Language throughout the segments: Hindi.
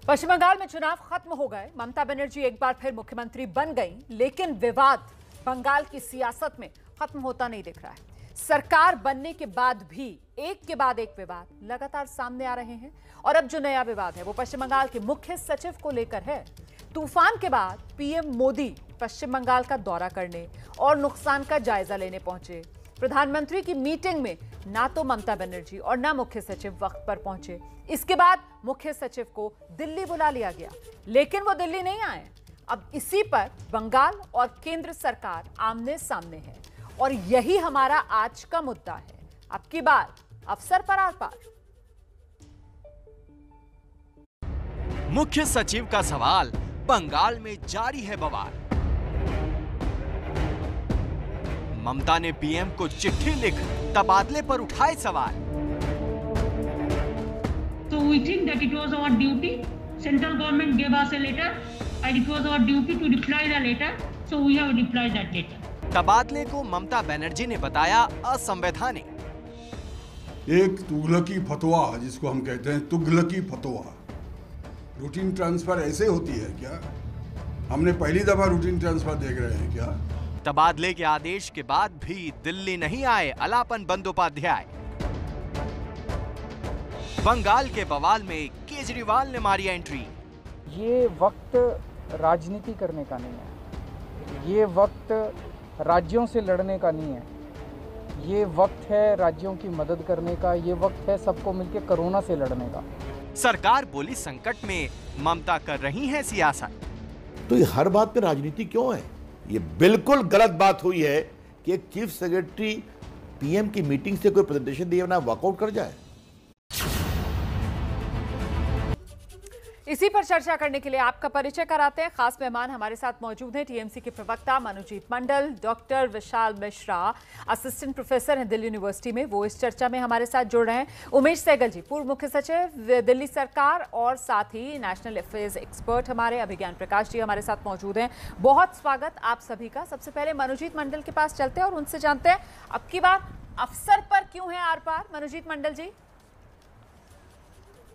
पश्चिम बंगाल में चुनाव खत्म हो गए। ममता बनर्जी एक बार फिर मुख्यमंत्री बन गई, लेकिन विवाद बंगाल की सियासत में खत्म होता नहीं दिख रहा है। सरकार बनने के बाद भी एक के बाद एक विवाद लगातार सामने आ रहे हैं और अब जो नया विवाद है वो पश्चिम बंगाल के मुख्य सचिव को लेकर है। तूफान के बाद पीएम मोदी पश्चिम बंगाल का दौरा करने और नुकसान का जायजा लेने पहुंचे। प्रधानमंत्री की मीटिंग में ना तो ममता बनर्जी और ना मुख्य सचिव वक्त पर पहुंचे। इसके बाद मुख्य सचिव को दिल्ली बुला लिया गया, लेकिन वो दिल्ली नहीं आए। अब इसी पर बंगाल और केंद्र सरकार आमने सामने है और यही हमारा आज का मुद्दा है। अब की बार अफसर पर आर पार। मुख्य सचिव का सवाल, बंगाल में जारी है बवाल। ममता ने पीएम को चिट्ठी लिख तबादले पर उठाए सवाल। So we think that it was our duty. Central government gave us a letter, and it was our duty to reply the letter. So we have replied that letter. तबादले को ममता बनर्जी ने बताया असंवैधानिक। एक तुगलकी फतवा, जिसको हम कहते हैं तुगलकी फतवा। रूटीन ट्रांसफर ऐसे होती है क्या? हमने पहली दफा रूटीन ट्रांसफर देख रहे हैं क्या? तबादले के आदेश के बाद भी दिल्ली नहीं आए अलापन बंदोपाध्याय। बंगाल के बवाल में केजरीवाल ने मारी एंट्री। ये वक्त राजनीति करने का नहीं है, ये वक्त राज्यों से लड़ने का नहीं है, ये वक्त है राज्यों की मदद करने का, ये वक्त है सबको मिलकर कोरोना से लड़ने का। सरकार बोली संकट में ममता कर रही हैं सियासत। तो ये हर बात पे राजनीति क्यों है? ये बिल्कुल गलत बात हुई है कि एक चीफ सेक्रेटरी पीएम की मीटिंग से कोई प्रेजेंटेशन दिए बिना वॉकआउट कर जाए। इसी पर चर्चा करने के लिए आपका परिचय कराते हैं। खास मेहमान हमारे साथ मौजूद हैं टीएमसी के प्रवक्ता मनोजीत मंडल, doctor Vishal Mishra, assistant professor हैं दिल्ली यूनिवर्सिटी में, वो इस चर्चा में हमारे साथ जुड़ रहे हैं। उमेश सहगल जी, पूर्व मुख्य सचिव दिल्ली सरकार और साथ ही नेशनल अफेयर्स एक्सपर्ट हमारे अभिज्ञान प्रकाश जी हमारे साथ मौजूद हैं। बहुत स्वागत आप सभी का। सबसे पहले मनोजीत मंडल के पास चलते हैं और उनसे जानते हैं अब की बार अफसर पर क्यों है आर पार। मनोजीत मंडल जी,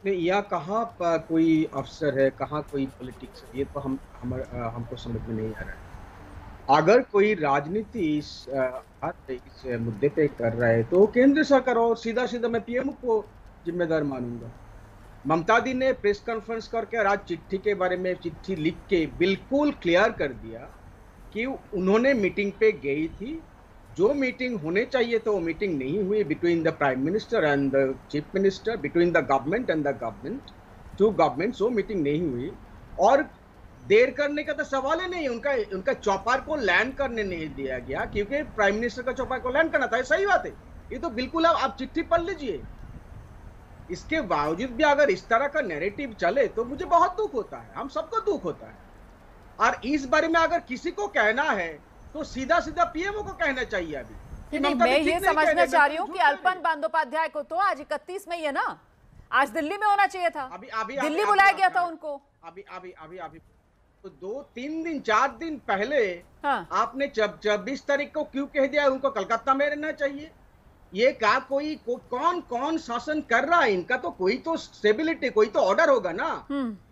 नहीं, यहाँ कहाँ पर कोई अफसर है, कहाँ कोई पॉलिटिक्स है, ये तो हमको समझ में नहीं आ रहा है। अगर कोई राजनीति इस मुद्दे पे कर रहा है तो केंद्र सरकार, और सीधा सीधा मैं पीएम को जिम्मेदार मानूंगा। ममता दी ने प्रेस कॉन्फ्रेंस करके आज चिट्ठी के बारे में चिट्ठी लिख के बिल्कुल क्लियर कर दिया कि उन्होंने मीटिंग पे गई थी। जो मीटिंग होने चाहिए तो वो मीटिंग नहीं हुई between the prime minister and the chief minister, between the government and the government, two governments, वो मीटिंग नहीं हुई। और देर करने का तो सवाल ही नहीं, उनका चौपार को लैंड करने नहीं दिया गया क्योंकि प्राइम मिनिस्टर का चौपार को लैंड करना था। ये सही बात है, ये तो बिल्कुल आप चिट्ठी पढ़ लीजिए। इसके बावजूद भी अगर इस तरह का नैरेटिव चले तो मुझे बहुत दुख होता है, हम सबको दुख होता है। और इस बारे में अगर किसी को कहना है तो सीधा सीधा पीएमओ को कहना चाहिए। अभी नहीं, मैं ये समझना चाह रही हूँ कि अल्पन बंदोपाध्याय को तो आज 31 मई है ना, आज दिल्ली में होना चाहिए था। अभी दिल्ली बुलाया गया था उनको। अभी तो 2-3 दिन 4 दिन पहले आपने 26 तारीख को क्यों कह दिया उनको कलकत्ता में रहना चाहिए? ये क्या कौन शासन कर रहा है इनका? तो कोई तो स्टेबिलिटी, कोई तो ऑर्डर होगा ना।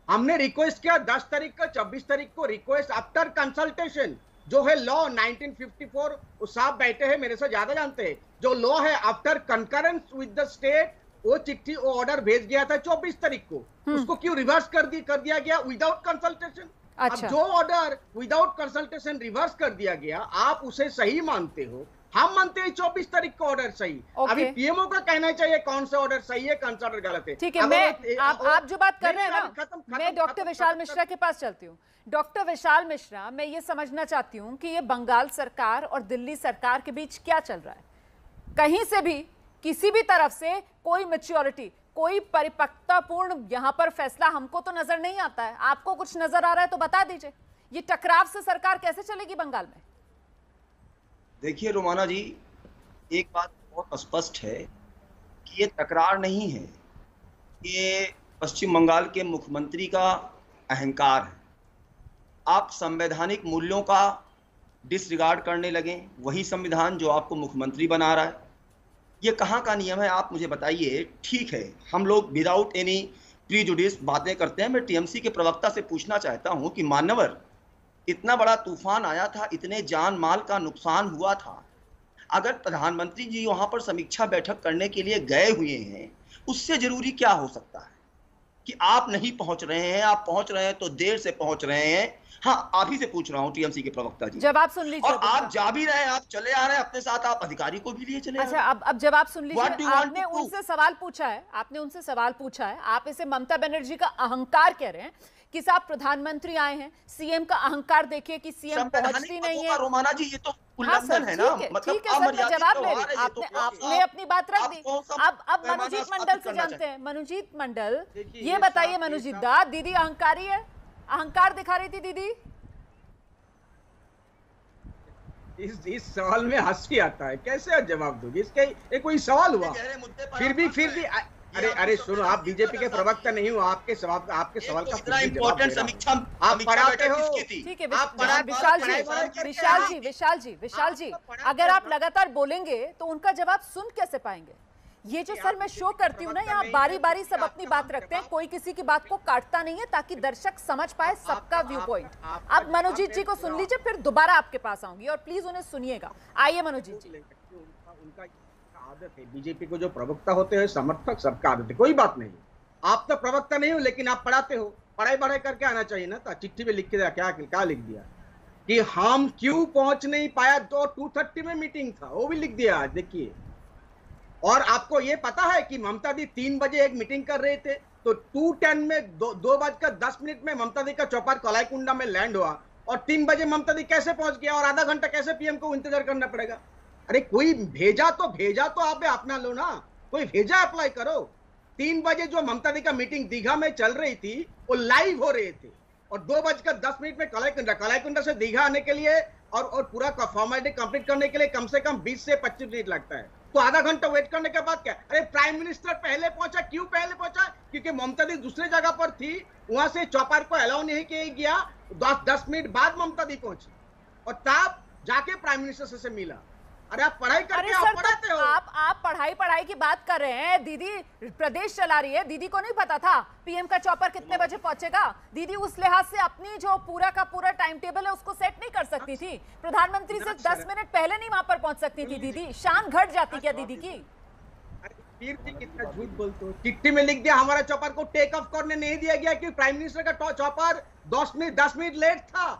हमने रिक्वेस्ट किया 10 तारीख का, 26 तारीख को रिक्वेस्ट आफ्टर कंसल्टेशन, जो है लॉ 1954, उस साहब बैठे हैं मेरे से ज्यादा जानते हैं, जो लॉ है after concurrence with the state, वो चिट्ठी वो ऑर्डर भेज गया था 24 तारीख को। उसको क्यों रिवर्स कर दिया गया विदाउट कंसल्टेशन? अच्छा। अब जो ऑर्डर विदाउट कंसल्टेशन रिवर्स कर दिया गया, आप उसे सही मानते हो, हम मानते हैं 24 तारीख को ऑर्डर सही। अभी पीएमओ का कहना चाहिए कौन सा ऑर्डर सही है, कौन सा ऑर्डर गलत है। ठीक है, आप जो बात कर रहे हैं ना, मैं डॉक्टर विशाल मिश्रा के पास चलती हूँ। डॉक्टर विशाल मिश्रा, मैं ये समझना चाहती हूँ कि ये बंगाल सरकार और दिल्ली सरकार के बीच क्या चल रहा है? कहीं से भी किसी भी तरफ से कोई मैच्योरिटी, कोई परिपक्वतापूर्ण यहाँ पर फैसला हमको तो नजर नहीं आता है। आपको कुछ नजर आ रहा है तो बता दीजिए। ये टकराव से सरकार कैसे चलेगी बंगाल में? देखिए रोमाना जी, एक बात बहुत स्पष्ट है कि ये तकरार नहीं है, ये पश्चिम बंगाल के मुख्यमंत्री का अहंकार है। आप संवैधानिक मूल्यों का डिसरिगार्ड करने लगे, वही संविधान जो आपको मुख्यमंत्री बना रहा है। ये कहाँ का नियम है आप मुझे बताइए। ठीक है, हम लोग विदाउट एनी प्रीजुडिस बातें करते हैं। मैं टीएमसी के प्रवक्ता से पूछना चाहता हूं कि मान्यवर, इतना बड़ा तूफान आया था, इतने जान माल का नुकसान हुआ था, अगर प्रधानमंत्री जी वहां पर समीक्षा बैठक करने के लिए गए हुए हैं, उससे जरूरी क्या हो सकता है कि आप नहीं पहुंच रहे हैं? आप पहुंच रहे हैं तो देर से पहुंच रहे हैं। हाँ, आप ही से पूछ रहा हूं टीएमसी के प्रवक्ता जी, जवाब सुन लीजिए। और आप जा भी रहे हैं, आप चले आ रहे हैं, अपने साथ आप अधिकारी को भी लिए चले आ रहे हैं। अच्छा, अब जवाब सुन लीजिए। What do you want आपने to do? उनसे सवाल पूछा है, आपने उनसे सवाल पूछा है, आप इसे ममता बनर्जी का अहंकार कह रहे हैं कि साहब प्रधानमंत्री आए हैं, सीएम का अहंकार देखिए कि सीएम पहुंचती नहीं है। रोमाना जी, ये तो हाँ सर, उल्लंघन है ना, मतलब ठीक है सर, मैं जवाब ले रही हूं। तो आपने अपनी बात रख दी। अब मनोजीत मंडल से जानते हैं। मनोजीत मंडल, ये बताइए मनोजीत दा, दीदी अहंकारी है, अहंकार दिखा रही थी दीदी? इस सवाल में हंसी आता है, कैसे जवाब दोगे इसके? ये कोई सवाल हुआ? फिर भी अरे सुनो, आप बीजेपी के प्रवक्ता नहीं हो, आपके सवाल का इतना इंपॉर्टेंट समीक्षा आप पढ़ाते हो। ठीक है विशाल जी, अगर आप लगातार बोलेंगे तो उनका जवाब सुन कैसे पाएंगे? ये जो सर मैं शो करती हूँ ना, यहाँ बारी बारी सब अपनी बात रखते हैं, कोई किसी की बात को काटता नहीं है ताकि दर्शक समझ पाए सबका व्यू पॉइंट। अब मनोजीत जी को सुन लीजिए, फिर दोबारा आपके पास आऊंगी और प्लीज उन्हें सुनिएगा। आइए मनोजीत जी। उनका आदत है, बीजेपी को जो प्रवक्ता होते हैं समर्थक, सबका आदत है, कोई बात नहीं। आप तो प्रवक्ता नहीं हो, लेकिन आप पढ़ाते हो, पढ़ाई करके आना चाहिए ना था। चिट्ठी में लिख के क्या लिख दिया कि हम क्यों पहुंच नहीं पाया, तो 2:30 में मीटिंग था, वो भी लिख दिया आज, देखिए। और आपको ये पता है कि ममता दी 3 बजे एक मीटिंग कर रहे थे, तो 2:10 में 2:10 में ममता दी का चौपाल कलाईकुंडा में लैंड हुआ, और 3 बजे ममता दी कैसे पहुंच गया, और आधा घंटा कैसे पीएम को इंतजार करना पड़ेगा? अरे कोई भेजा तो आप अपना लो ना, कोई भेजा अप्लाई करो। 3 बजे जो ममता दी का मीटिंग दीघा में चल रही थी, वो लाइव हो रहे थे, और 2:10 में कलाईकुंडा से दीघा आने के लिए और पूरा फॉर्मेलिटी कंप्लीट करने के लिए कम से कम 20 से 25 मिनट लगता है। तो आधा घंटा वेट करने के बाद क्या? अरे प्राइम मिनिस्टर पहले पहुंचा, क्यों पहले पहुंचा? क्योंकि ममता दी दूसरे जगह पर थी, वहां से चौपाल को अलाउ नहीं किया गया। 10 मिनट बाद ममता दी पहुंची और तब जाके प्राइम मिनिस्टर से मिला। अरे आप पढ़ाई करके आप पढ़ाते हो। आप पढ़ाई की बात कर रहे हैं। दीदी प्रदेश चला रही है, दीदी को नहीं पता था पीएम का चॉपर कितने बजे पहुंचेगा? दीदी उस लिहाज से अपनी जो पूरा का पूरा टाइम टेबल है उसको सेट नहीं कर सकती थी? प्रधानमंत्री से 10 मिनट पहले नहीं वहां पर पहुंच सकती थी दीदी? शान घट जाती क्या दीदी की? फिर भी कितना झूठ बोलते हो। चिट्ठी में लिख दिया हमारा चॉपर को टेक ऑफ करने नहीं दिया गया कि प्राइम मिनिस्टर का चॉपर 10 मिनट लेट था।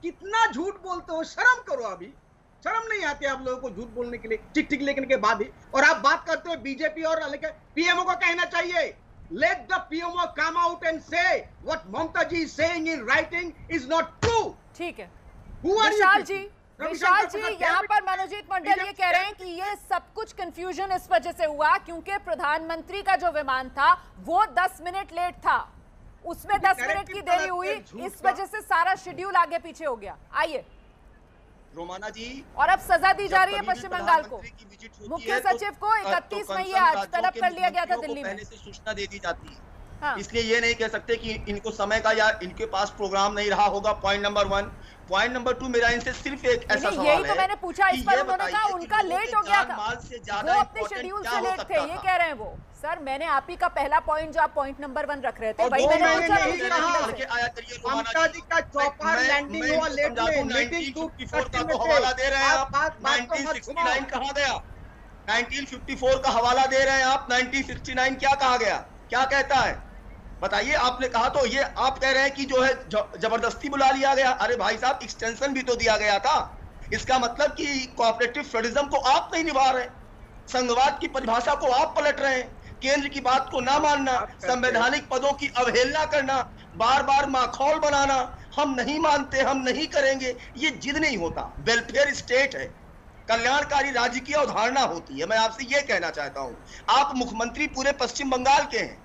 कितना झूठ बोलते हो, शर्म करो। अभी शर्म नहीं आती आप लोगों को झूठ बोलने के लिए, चिट्ठी लिखने के बाद ही। और आप बात करते हो बीजेपी और पीएमओ को कहना चाहिए, let the PMO come out and say what Mamata ji is saying in writing is not true. ठीक है विशाल जी, यहाँ पर मनोजीत मंडल ये कह रहे हैं कि ये सब कुछ कंफ्यूजन इस वजह से हुआ क्योंकि प्रधानमंत्री का जो विमान था वो 10 मिनट लेट था, उसमें 10 मिनट की देरी हुई, इस वजह से सारा शेड्यूल आगे पीछे हो गया। आइए रोमाना जी, और अब सजा दी जा रही है पश्चिम बंगाल को। मुख्य सचिव को 31 मई आज तलब कर लिया गया था दिल्ली में, पहले से सूचना दे दी जाती है। हाँ। इसलिए ये नहीं कह सकते कि इनको समय का या इनके पास प्रोग्राम नहीं रहा होगा। Point number 1। पॉइंट नंबर 2, मेरा इनसे सिर्फ एक ऐसा सवाल है, यही तो मैंने पूछा, इस पर उन्होंने कहा उनका लेट हो गया था, वो अपने शेड्यूल से लेट थे, ये कह रहे हैं वो। सर मैंने आप ही का पहला पॉइंट जो आप पॉइंट नंबर 1 रख रहे थे वही मैंने पूछा। ममता जी का चॉपर लैंडिंग हुआ लेट में, मीटिंग 1954 का तो हवाला दे रहे हैं आप, 1969 कहां गया? 1954 का हवाला दे रहे हैं आप, 1969 क्या कहा गया, क्या कहता है बताइए? आपने कहा तो ये आप कह रहे हैं कि जो है जबरदस्ती बुला लिया गया। अरे भाई साहब, एक्सटेंशन भी तो दिया गया था। इसका मतलब कि कोऑपरेटिव फेडरलिज्म को आप नहीं निभा रहे, संघवाद की परिभाषा को आप पलट रहे हैं, केंद्र की बात को ना मानना, संवैधानिक पदों की अवहेलना करना, बार बार माखौल बनाना, हम नहीं मानते, हम नहीं करेंगे, ये जिद नहीं होता। वेलफेयर स्टेट है, कल्याणकारी राज्य की अवधारणा होती है। मैं आपसे ये कहना चाहता हूं, आप मुख्यमंत्री पूरे पश्चिम बंगाल के हैं,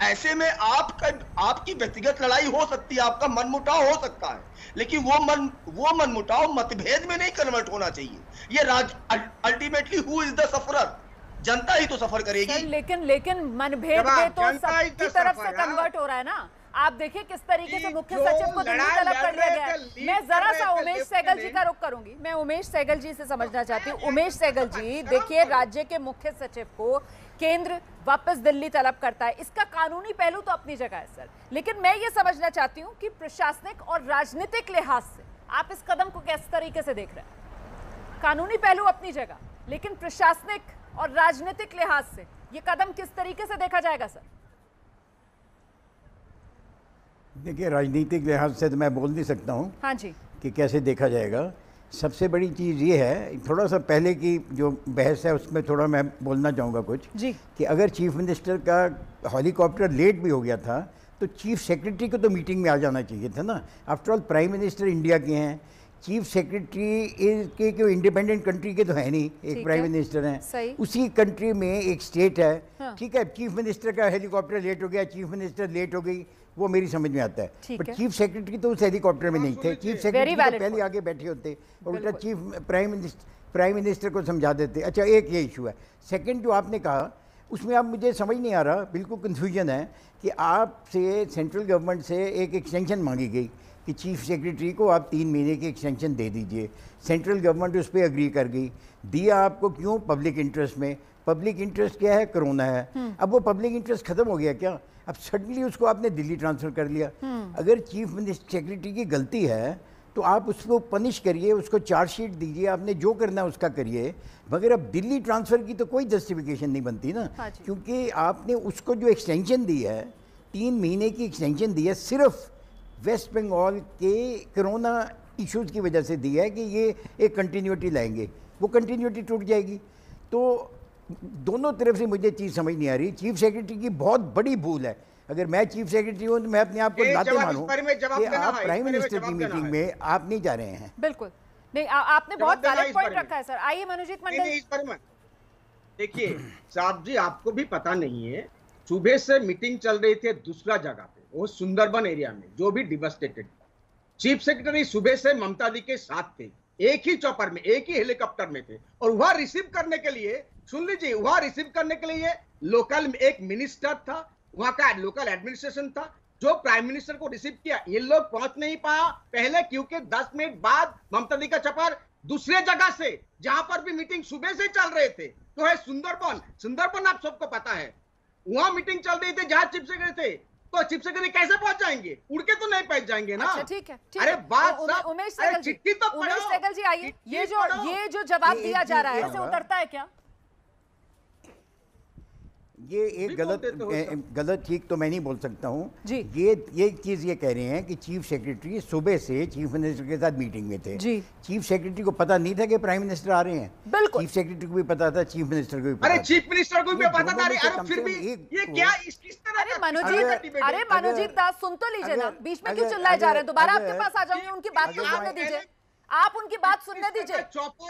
ऐसे में आपकी व्यक्तिगत लड़ाई हो सकती है, आपका मनमुटाव हो सकता है, लेकिन वो मनमुटाव मतभेद में नहीं कन्वर्ट होना चाहिए। ये ultimately who is the sufferer? जनता ही तो सफर करेगी। लेकिन मनभेद में तो सबकी तरफ से कन्वर्ट हो रहा है ना। आप देखिए किस तरीके से मुख्य सचिव को दिल्ली तलब कर लिया गया है। मैं जरा सा उमेश सहगल जी का रुख करूंगी, मैं उमेश सहगल जी से समझना चाहती हूँ। उमेश सहगल जी, देखिए राज्य के मुख्य सचिव को केंद्र वापस दिल्ली तलब करता है, इसका कानूनी पहलू तो अपनी जगह है सर, लेकिन मैं ये समझना चाहती हूँ कि प्रशासनिक और राजनीतिक लिहाज से आप इस कदम को किस तरीके से देख रहे हैं? कानूनी पहलू अपनी जगह, लेकिन प्रशासनिक और राजनीतिक लिहाज से ये कदम किस तरीके से देखा जाएगा सर? देखिए, राजनीतिक लिहाज से तो मैं बोल नहीं सकता हूँ हाँ जी कि कैसे देखा जाएगा। सबसे बड़ी चीज़ ये है, थोड़ा सा पहले की जो बहस है उसमें थोड़ा मैं बोलना चाहूँगा कुछ जी, कि अगर चीफ मिनिस्टर का हेलीकॉप्टर लेट भी हो गया था तो चीफ सेक्रेटरी को तो मीटिंग में आ जाना चाहिए था ना। After all prime minister India के हैं, चीफ सेक्रेटरी के इंडिपेंडेंट कंट्री के तो है नहीं, एक प्राइम मिनिस्टर हैं, उसी कंट्री में एक स्टेट है। हाँ। ठीक है, चीफ मिनिस्टर का हेलीकॉप्टर लेट हो गया, चीफ मिनिस्टर लेट हो गई, वो मेरी समझ में आता है, पर चीफ सेक्रेटरी तो उस हेलीकॉप्टर में नहीं थे। चीफ सेक्रेटरी तो पहले आगे बैठे होते और उल्टा चीफ प्राइम मिनिस्टर को समझा देते। अच्छा, एक ये इशू है। सेकंड जो आपने कहा उसमें आप मुझे समझ नहीं आ रहा, बिल्कुल कन्फ्यूजन है कि आपसे सेंट्रल गवर्नमेंट से एक एक्सटेंशन मांगी गई कि चीफ सेक्रेटरी को आप 3 महीने की एक्सटेंशन दे दीजिए। सेंट्रल गवर्नमेंट उस पर अग्री कर गई। दिया आपको क्यों? पब्लिक इंटरेस्ट में। पब्लिक इंटरेस्ट क्या है? कोरोना है। अब वो पब्लिक इंटरेस्ट खत्म हो गया क्या? अब सडनली उसको आपने दिल्ली ट्रांसफर कर लिया। अगर चीफ मिनिस्टर सेक्रेटरी की गलती है तो आप उसको पनिश करिए, उसको चार्जशीट दीजिए, आपने जो करना है उसका करिए, मगर अब दिल्ली ट्रांसफ़र की तो कोई जस्टिफिकेशन नहीं बनती ना। हाँ, क्योंकि आपने उसको जो एक्सटेंशन दी है, 3 महीने की एक्सटेंशन दी है, सिर्फ वेस्ट बंगाल के कोरोना इश्यूज़ की वजह से दी है कि ये एक कंटिन्यूटी लाएंगे, वो कंटिन्यूटी टूट जाएगी। तो दोनों तरफ से मुझे चीज़ समझ नहीं आ रही। चीफ सेक्रेटरी की बहुत बड़ी भूल है। अगर मैं चीफ सेक्रेटरी हूँ तो मैं अपने आप को लाते मानूं कि आप प्राइम मिनिस्टर की मीटिंग में आप नहीं जा रहे हैं। बिल्कुल नहीं, आपने बहुत वैलिड पॉइंट रखा है सर। आइए मनोजीत मंडल। देखिए साहब जी, आपको भी पता नहीं है, सुबह से मीटिंग चल रही थी दूसरा जगह पे, वो सुंदरबन एरिया में, जो भी डिवास्टेटेड। चीफ सेक्रेटरी सुबह से ममता दी के साथ थे, एक ही चॉपर में, एक ही हेलीकॉप्टर में थे, और वहां रिसीव करने के लिए, सुन लीजिए, वहां रिसीव करने के लिए लोकल एक मिनिस्टर था, वहां का लोकल एडमिनिस्ट्रेशन था जो प्राइम मिनिस्टर को रिसीव किया। ये लोग पहुंच नहीं पाया पहले, क्योंकि 10 मिनट बाद ममता दी का चपर दूसरे जगह से, जहां पर भी मीटिंग सुबह से चल रहे थे, तो है सुंदरबन। सुंदरबन आप सबको पता है, वहां मीटिंग चल रही थी जहां चीफ सेक्रेटरी थे, तो चीफ सेक्रेटरी कैसे पहुंच जाएंगे? उड़ के तो नहीं पहुंच जाएंगे ना। अच्छा, ठीक है, अरे बात उमेश सहगल जी आइए, ये जो जवाब दिया जा रहा है इससे उतरता है क्या? ये एक गलत ठीक तो मैं नहीं बोल सकता हूँ। ये चीज़ ये कह रहे हैं कि चीफ सेक्रेटरी सुबह से चीफ मिनिस्टर के साथ मीटिंग में थे। चीफ सेक्रेटरी को पता नहीं था कि प्राइम मिनिस्टर आ रहे हैं। बिल्कुल, चीफ सेक्रेटरी को भी पता था, चीफ मिनिस्टर को भी पता था। अरे चीफ मिनिस्टर को भी पता था। अरे फिर भी ये क्या किस तरह? अरे मनोजीत दास सुन तो लीजिए ना, बीच में क्यों चिल्लाए जा रहे हैं? दोबारा आपके पास आ जाऊंगी, उनकी बात तो सुनने दीजिए। आप उनकी बात सुनने दीजिए,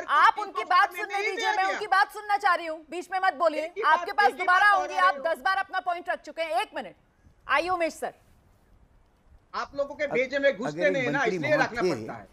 आप उनकी बात सुनने दीजिए, मैं उनकी बात सुनना चाह रही हूँ, बीच में मत बोलिए। आपके पास दोबारा आऊंगी, आप 10 बार अपना पॉइंट रख चुके हैं। 1 मिनट, आइए उमेश सर। आप लोगों के भेजे में घुसते नहीं ना, इसलिए रखना पड़ता है।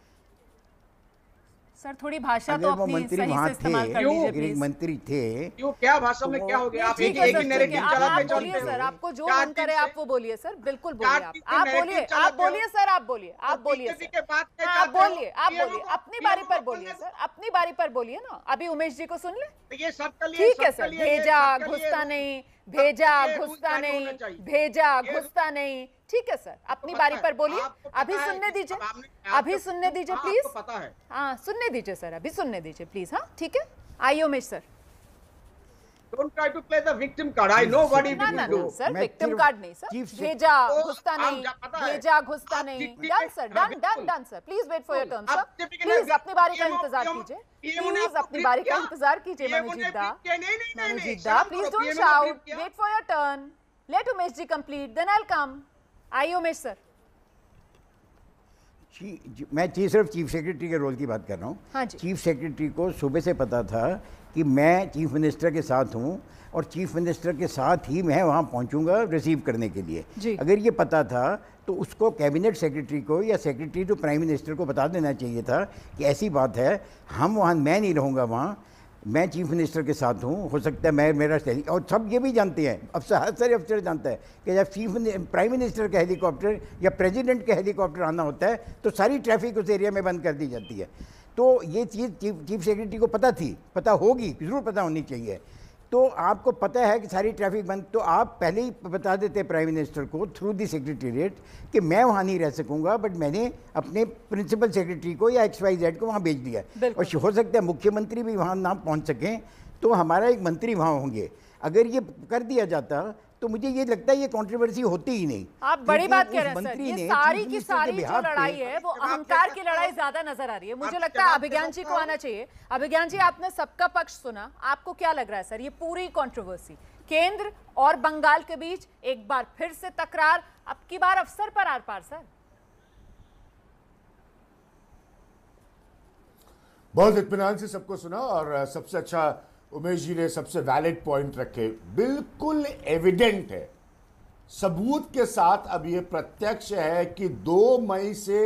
सर थोड़ी भाषा तो अपनी सही से इस्तेमाल कर लीजिए प्लीज। मंत्री थे, क्यों क्या भाषा में क्या हो गया? आप एक ही नैरेटिव चलाते बोलिए सर, आपको जो मन करे आप वो बोलिए सर, बिल्कुल बोलिए आप बोलिए, आप बोलिए सर, आप बोलिए, आप बोलिए, आप बोलिए, आप बोलिए, अपनी बारी पर बोलिए सर, अपनी बारी पर बोलिए ना। अभी उमेश जी को सुन ले, ये सबके लिए ठीक है सर। भेजा घुसता नहीं, भेजा घुसता नहीं, भेजा घुसता नहीं, ठीक है सर, अपनी बारी पर बोलिए। अभी सुनने दीजिए, अभी सुनने दीजिए प्लीज। हाँ सुनने दीजिए सर, अभी सुनने दीजिए प्लीज। हाँ ठीक है, आइए Umesh sir. Don't try to play the victim card. I know what you will do. Sir victim card नहीं सर, भेजा घुसता नहीं, भेजा घुसता नहीं। Done sir, done sir, please wait for your turn sir, please अपनी बारी का इंतजार कीजिए, प्लीज अपनी बारी का इंतजार कीजिए। Manojit da please don't shout, wait for your turn, let Umesh ji complete, then I will come. आइए उमेश सर। मैं सिर्फ चीफ सेक्रेटरी के रोल की बात कर रहा हूँ। हाँ जी। चीफ सेक्रेटरी को सुबह से पता था कि मैं चीफ मिनिस्टर के साथ हूँ और चीफ मिनिस्टर के साथ ही मैं वहाँ पहुँचूंगा रिसीव करने के लिए। अगर ये पता था तो उसको कैबिनेट सेक्रेटरी को या सेक्रेटरी टू प्राइम मिनिस्टर को बता देना चाहिए था कि ऐसी बात है, हम वहाँ, मैं नहीं रहूँगा वहाँ, मैं चीफ मिनिस्टर के साथ हूँ, हो सकता है मैं मेरा और सब ये भी जानते हैं, हर सारे अफसर जानता है कि जब प्राइम मिनिस्टर का हेलीकॉप्टर या प्रेसिडेंट का हेलीकॉप्टर आना होता है तो सारी ट्रैफिक उस एरिया में बंद कर दी जाती है। तो ये चीज़ चीफ सेक्रेटरी को पता थी, पता होगी, ज़रूर पता होनी चाहिए। तो आपको पता है कि सारी ट्रैफिक बंद, तो आप पहले ही बता देते प्राइम मिनिस्टर को थ्रू दी सेक्रेटेरिएट कि मैं वहाँ नहीं रह सकूँगा, बट मैंने अपने प्रिंसिपल सेक्रेटरी को या XYZ को वहाँ भेज दिया। और हो सकता है मुख्यमंत्री भी वहाँ ना पहुँच सकें तो हमारा एक मंत्री वहाँ होंगे। अगर ये कर दिया जाता तो मुझे ये लगता है ये कंट्रोवर्सी होती ही नहीं। आप बड़ी बात कह रहे हैं सर, ये सारी की सारी जो लड़ाई है वो अहंकार की लड़ाई ज्यादा नजर आ रही है। मुझे लगता है अभिज्ञान जी को आना चाहिए। अभिज्ञान जी, आपने सबका पक्ष सुना, आपको क्या लग रहा है सर, ये पूरी कंट्रोवर्सी केंद्र और बंगाल के बीच एक बार फिर से तकरार, अब की बार अफसर पर आर पार? सर बहुत इत्मीनान से सबको सुना और सबसे अच्छा उमेश जी ने सबसे वैलिड पॉइंट रखे। बिल्कुल एविडेंट है, सबूत के साथ अब ये प्रत्यक्ष है कि 2 मई से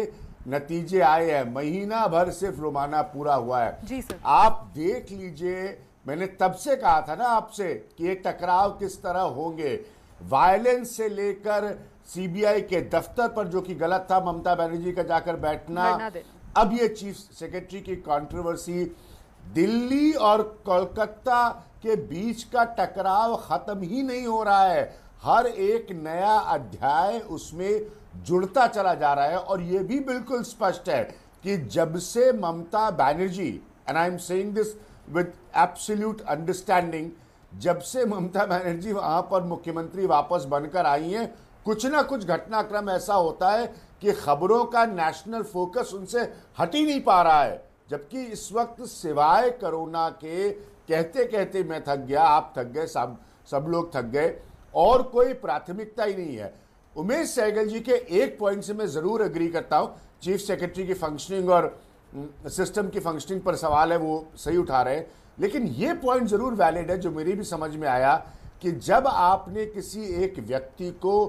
नतीजे आए हैं, महीना भर सिर्फ रोमाना पूरा हुआ है। जी सर। आप देख लीजिए, मैंने तब से कहा था ना आपसे कि ये टकराव किस तरह होंगे, वायलेंस से लेकर सीबीआई के दफ्तर पर जो कि गलत था, ममता बनर्जी का जाकर बैठना, अब ये चीफ सेक्रेटरी की कंट्रोवर्सी, दिल्ली और कोलकाता के बीच का टकराव खत्म ही नहीं हो रहा है, हर एक नया अध्याय उसमें जुड़ता चला जा रहा है। और यह भी बिल्कुल स्पष्ट है कि जब से Mamata Banerjee, and I am saying this with absolute understanding, जब से ममता बनर्जी वहां पर मुख्यमंत्री वापस बनकर आई हैं, कुछ ना कुछ घटनाक्रम ऐसा होता है कि खबरों का नेशनल फोकस उनसे हट ही नहीं पा रहा है। जबकि इस वक्त सिवाय कोरोना के कहते कहते मैं थक गया, आप थक गए, सब लोग थक गए, और कोई प्राथमिकता ही नहीं है। उमेश सहगल जी के एक पॉइंट से मैं जरूर एग्री करता हूं, चीफ सेक्रेटरी की फंक्शनिंग और सिस्टम की फंक्शनिंग पर सवाल है, वो सही उठा रहे हैं, लेकिन ये पॉइंट जरूर वैलिड है जो मेरी भी समझ में आया कि जब आपने किसी एक व्यक्ति को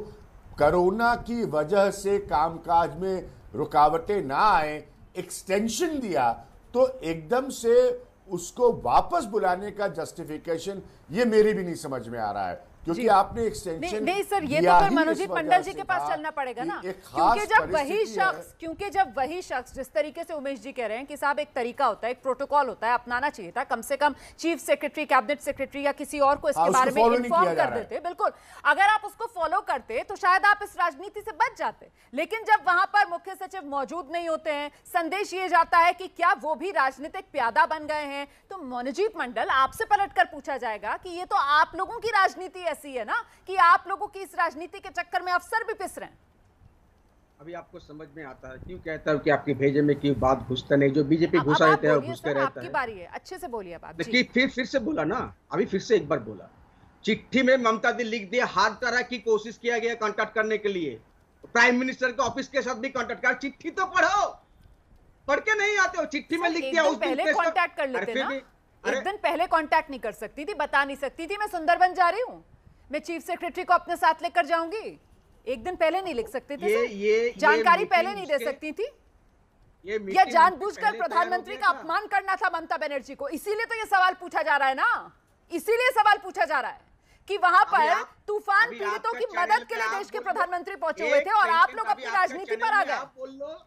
कोरोना की वजह से कामकाज में रुकावटें ना आए एक्सटेंशन दिया, तो एकदम से उसको वापस बुलाने का जस्टिफिकेशन ये मेरी भी नहीं समझ में आ रहा है, क्योंकि आपने एक्सटेंशन नहीं सर, ये तो फिर मनोजीत मंडल जी के पास चलना पड़ेगा ना, क्योंकि जब वही शख्स जिस तरीके से उमेश जी कह रहे हैं कि साहब एक तरीका होता है, एक प्रोटोकॉल होता है, अपनाना चाहिए था, कम से कम चीफ सेक्रेटरी, कैबिनेट सेक्रेटरी या किसी और को इसके बारे में इन्फॉर्म कर देते। बिल्कुल, अगर आप उसको फॉलो करते तो शायद आप इस राजनीति से बच जाते, लेकिन जब वहां पर मुख्य सचिव मौजूद नहीं होते हैं, संदेश ये जाता है कि क्या वो भी राजनीतिक प्यादा बन गए हैं। तो मनोजीत मंडल, आपसे पलटकर पूछा जाएगा कि ये तो आप लोगों की राजनीति ऐसी है ना कि आप लोगों की इस राजनीति के चक्कर में अफसर भी पिस रहे हैं। अभी आपको समझ में आता है क्यों कहता हूं कि आपके भेजे में क्यों बात घुसता नहीं, जो बीजेपी घुसा रहता है घुसते रहता है। आपकी बारी है, अच्छे से बोलिए बात। देखिए फिर से बोला ना, अभी फिर से एक बार बोला, चिट्ठी में ममता दी लिख दिया, हर तरह की कोशिश किया गया कांटेक्ट करने के लिए, प्राइम मिनिस्टर के ऑफिस के साथ भी कांटेक्ट कर, चिट्ठी तो पढ़ो, पढ़ के नहीं आते हो, चिट्ठी में लिख दिया, उस दिन पहले कांटेक्ट कर लेते ना, एक दिन पहले कांटेक्ट नहीं कर सकती थी, बता नहीं सकती थी मैं सुंदरबन जा रही हूं, मैं चीफ सेक्रेटरी को अपने साथ लेकर जाऊंगी, एक दिन पहले नहीं लिख सकते थे, ये जानकारी पहले नहीं दे सकती थी, या जानबूझकर प्रधानमंत्री का अपमान करना था ममता बनर्जी को। इसीलिए तो ये सवाल पूछा जा रहा है ना, इसीलिए सवाल पूछा जा रहा है कि वहां पर तूफान पीड़ितों की मदद के लिए देश के प्रधानमंत्री पहुंचे हुए थे और आप लोग अपनी राजनीति पर आ गए।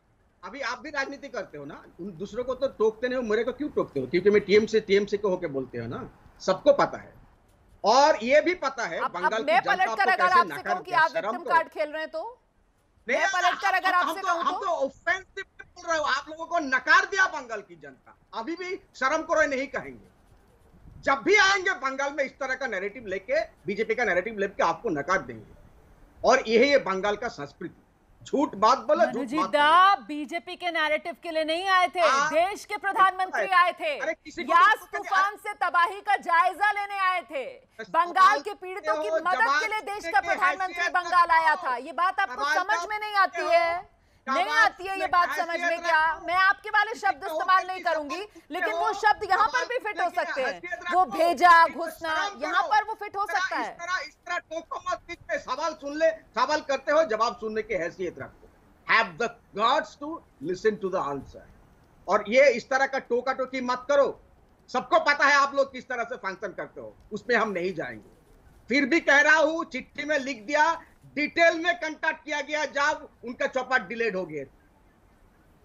अभी आप भी राजनीति करते हो ना, दूसरों को तो टोकते नहीं हो, मेरे को क्यों टोकते हो? क्योंकि मैं टीएमसी को होके बोलते हो ना, सबको पता है, और ये भी पता है बंगाल की जनता को कैसे नकार कि आप विक्टिम कार्ड खेल रहे हैं, तो मैं पलटकर अगर आपसे कहूं तो हम तो ऑफेंसिव बोल रहे हो, आप लोगों को नकार दिया बंगाल की जनता, अभी भी शर्म करो नहीं कहेंगे। जब भी आएंगे बंगाल में इस तरह का नैरेटिव लेके, बीजेपी का नैरेटिव लेके आपको नकार देंगे, और यही है बंगाल का संस्कृति, झूठ बात बोलो, झूठ बात। बीजेपी के नैरेटिव के लिए नहीं आए थे, देश के प्रधानमंत्री आए थे, यास तूफान से तबाही का जायजा लेने आए थे, बंगाल के पीड़ितों की मदद के लिए देश का प्रधानमंत्री बंगाल आया था। ये बात आपको समझ में नहीं आती है, नहीं आती है ये बात समझ में। क्या मैं आपके वाले शब्द इस्तेमाल नहीं करूंगी, लेकिन वो शब्द यहाँ पर भी फिट हो सकते हैं, वो भेजा, घुसना, यहाँ पर वो फिट हो सकता है। इस तरह टोको मत, सवाल सुन ले, सवाल करते हो, जवाब सुनने की हैसियत रखो, have the gods to listen to the answer, और ये इस तरह का टोका टोकी मत करो। सबको पता है आप लोग किस तरह से फंक्शन करते हो, उसमें हम नहीं जाएंगे। फिर भी कह रहा हूं, चिट्ठी में लिख दिया, डिटेल में कंटैक्ट किया गया जब उनका चौपट डिलेड हो गया।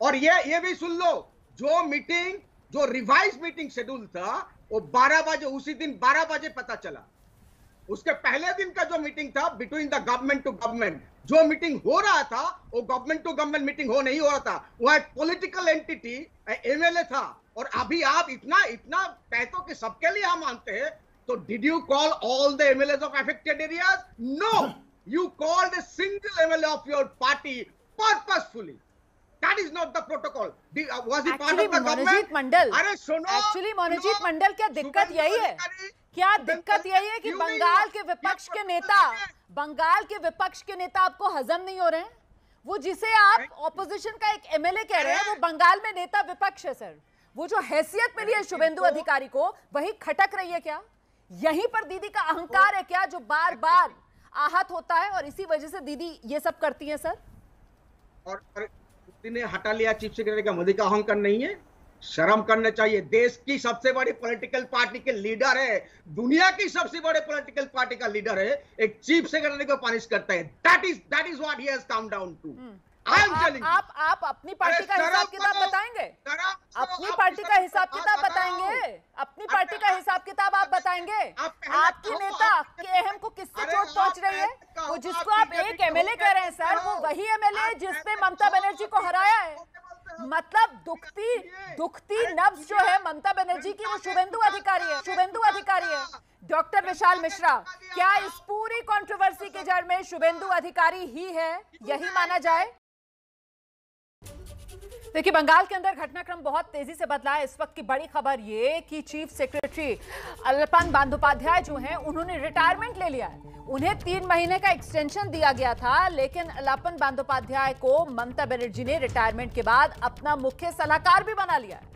और ये भी सुन लो, जो मीटिंग, जो रिवाइज मीटिंग शेड्यूल था वो 12 बजे, उसी दिन 12 बजे पता चला। उसके पहले दिन का जो मीटिंग था between the government to government, जो मीटिंग हो रहा था वो गवर्नमेंट टू गवर्नमेंट मीटिंग हो नहीं हो रहा था, वो एक पॉलिटिकल एंटिटी एमएलए था। और अभी आप इतना कहते हो कि सबके लिए हम मानते हैं, तो did you call all the MLAs of affected areas? No, you called a single MLA of your party purposefully. That is not the protocol. Was he part of the government? Manojit Mandal, अरे सुनो, एक्चुअली मनोजीत मंडल, क्या दिक्कत यही है? क्या दिक्कत यही है कि बंगाल के विपक्ष के नेता आपको हजम नहीं हो रहे हैं? वो जिसे आप ऑपोजिशन का एक एमएलए कह रहे हैं, वो बंगाल में नेता विपक्ष है सर। वो जो हैसियत मिली है शुभेंदु अधिकारी को, वही खटक रही है क्या? यहीं पर दीदी का अहंकार है क्या, जो बार बार आहत होता है और इसी वजह से दीदी ये सब करती हैं सर? और ने हटा लिया चीफ सेक्रेटरी का, मोदी का अहंकार नहीं है? शर्म करना चाहिए। देश की सबसे बड़ी पॉलिटिकल पार्टी के लीडर है, दुनिया की सबसे बड़े पॉलिटिकल पार्टी का लीडर है, एक चीफ सेक्रेटरी को पनिश करता है। That is what he has come down to. आप अपनी पार्टी का हिसाब किताब बताएंगे? अपनी पार्टी का हिसाब किताब बताएंगे? अपनी पार्टी का हिसाब किताब आप बताएंगे? आपकी नेता केएम को किससे चोट पहुंच रही है? वो जिसको आप एक एमएलए कह रहे हैं सर, वो वही एमएलए जिसने ममता बनर्जी को हराया है। मतलब दुखती नब्ज जो है ममता बनर्जी की, वो शुभेंदु अधिकारी है। डॉक्टर विशाल मिश्रा, क्या इस पूरी कंट्रोवर्सी के जड़ में शुभेंदु अधिकारी ही है, यही माना जाए? देखिए, बंगाल के अंदर घटनाक्रम बहुत तेजी से बदला है। इस वक्त की बड़ी खबर ये कि चीफ सेक्रेटरी अल्पन बंदोपाध्याय जो हैं, उन्होंने रिटायरमेंट ले लिया है। उन्हें 3 महीने का एक्सटेंशन दिया गया था, लेकिन अल्पन बंदोपाध्याय को ममता बनर्जी ने रिटायरमेंट के बाद अपना मुख्य सलाहकार भी बना लिया है।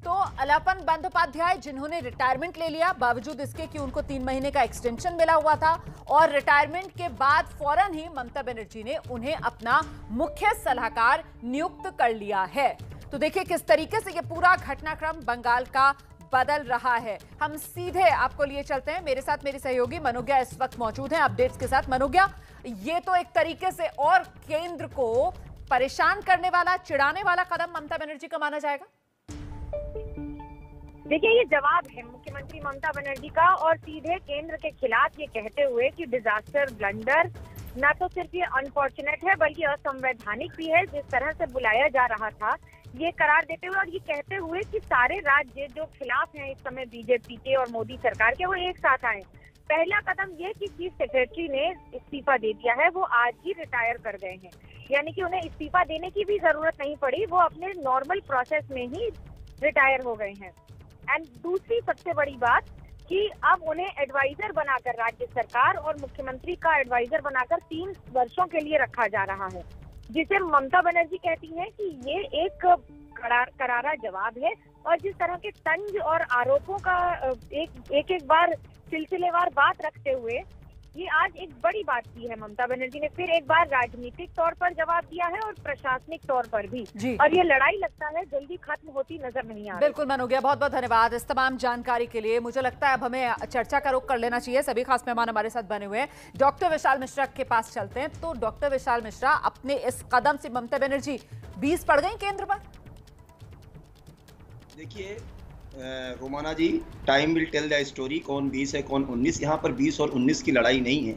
तो अल्पन बंदोपाध्याय जिन्होंने रिटायरमेंट ले लिया, बावजूद इसके कि उनको 3 महीने का एक्सटेंशन मिला हुआ था, और रिटायरमेंट के बाद फौरन ही ममता बनर्जी ने उन्हें अपना मुख्य सलाहकार नियुक्त कर लिया है। तो देखिए किस तरीके से ये पूरा घटनाक्रम बंगाल का बदल रहा है। हम सीधे आपको लिए चलते हैं, मेरे साथ मेरी सहयोगी मनोज्ञा इस वक्त मौजूद हैं अपडेट्स के साथ। मनोज्ञा, ये तो एक तरीके से और केंद्र को परेशान करने वाला, चिढ़ाने वाला कदम ममता बनर्जी का माना जाएगा। देखिए, ये जवाब है मुख्यमंत्री ममता बनर्जी का, और सीधे केंद्र के खिलाफ ये कहते हुए कि डिजास्टर ब्लंडर ना तो सिर्फ ये अनफॉर्चुनेट है बल्कि असंवैधानिक भी है, जिस तरह से बुलाया जा रहा था, ये करार देते हुए और ये कहते हुए कि सारे राज्य जो खिलाफ हैं इस समय बीजेपी के और मोदी सरकार के, वो एक साथ आए। पहला कदम ये कि चीफ सेक्रेटरी ने इस्तीफा दे दिया है, वो आज ही रिटायर कर गए हैं, यानी कि उन्हें इस्तीफा देने की भी जरूरत नहीं पड़ी, वो अपने नॉर्मल प्रोसेस में ही रिटायर हो गए हैं। एंड दूसरी सबसे बड़ी बात कि अब उन्हें एडवाइजर बनाकर, राज्य सरकार और मुख्यमंत्री का एडवाइजर बनाकर 3 वर्षों के लिए रखा जा रहा है, जिसे ममता बनर्जी कहती हैं कि ये एक करारा जवाब है। और जिस तरह के तंज और आरोपों का एक बार सिलसिलेवार बात रखते हुए ये आज एक बड़ी बात की है ममता बनर्जी ने, फिर एक बार राजनीतिक तौर पर जवाब दिया है और प्रशासनिक तौर पर भी, और ये लड़ाई लगता है जल्दी खत्म होती नजर नहीं आ रही। बिल्कुल मनोज्ञा, बहुत बहुत धन्यवाद इस तमाम जानकारी के लिए। मुझे लगता है अब हमें चर्चा का रुख कर लेना चाहिए। सभी खास मेहमान हमारे साथ बने हुए हैं, डॉक्टर विशाल मिश्रा के पास चलते हैं। तो डॉक्टर विशाल मिश्रा, अपने इस कदम से ममता बनर्जी 20 पड़ गई केंद्र पर? देखिए Romana ji, time will tell the story, कौन 20 है कौन 19। यहाँ पर 20 और 19 की लड़ाई नहीं है।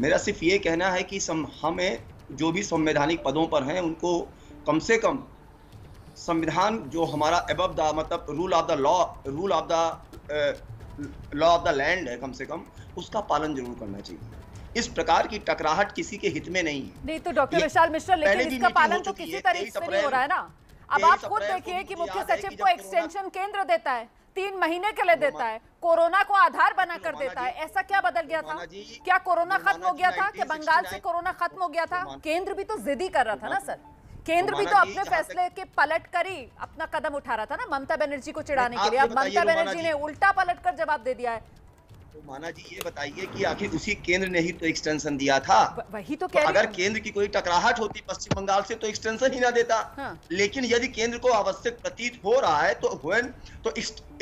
मेरा सिर्फ ये कहना है कि हमें जो भी संवैधानिक पदों पर हैं उनको कम से कम संविधान जो हमारा अबव द, मतलब rule of the law of the land है, कम से कम उसका पालन जरूर करना चाहिए। इस प्रकार की टकराहट किसी के हित में नहीं है। नहीं तो डॉक्टर विशाल मिश्रा, लेकिन इसका पालन तो किसी तरीके से नहीं हो रहा है ना। अब आप खुद देखिए कि मुख्य सचिव को एक्सटेंशन केंद्र देता है, 3 महीने के लिए देता है, कोरोना को आधार बनाकर देता है। ऐसा क्या बदल गया था? क्या कोरोना खत्म हो गया था? क्या बंगाल से कोरोना खत्म हो गया था? केंद्र भी तो जिद्दी कर रहा था ना सर, केंद्र भी तो अपने फैसले के पलट कर ही अपना कदम उठा रहा था ना ममता बनर्जी को चिढ़ाने के लिए। अब ममता बनर्जी ने उल्टा पलट कर जवाब दे दिया है। माना जी ये बताइए कि आखिर उसी केंद्र ने ही तो एक्सटेंशन दिया था। वही तो कह रही अगर हूं। केंद्र की कोई टकराहट होती पश्चिम बंगाल से तो एक्सटेंशन ही ना देता। हाँ। लेकिन यदि केंद्र को आवश्यक प्रतीत हो रहा है तो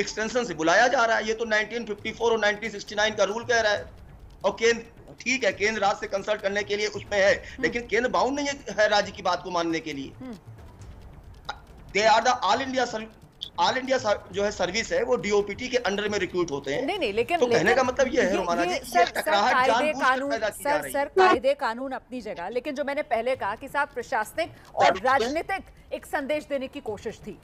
एक्सटेंशन से बुलाया जा रहा है। ये तो 1954 और 1969 का रूल कह रहा है। और केंद्र ठीक है, केंद्र राज्य से कंसल्ट करने के लिए उसमें है, लेकिन केंद्र बाउंड नहीं है राज्य की बात को मानने के लिए। They are the all India जो है सर्विस है वो डीओपीटी के अंडर में रिक्रूट होते हैं। नहीं लेकिन तो कहने का मतलब ये है रोमाना जी, ये टकराहट जानबूझकर पैदा की जा रही है। सर कायदे कानून अपनी जगह, लेकिन जो मैंने पहले कहा कि साहब प्रशासनिक और राजनीतिक एक संदेश देने की कोशिश थी।